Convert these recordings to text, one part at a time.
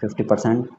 50%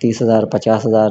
30000، 50000،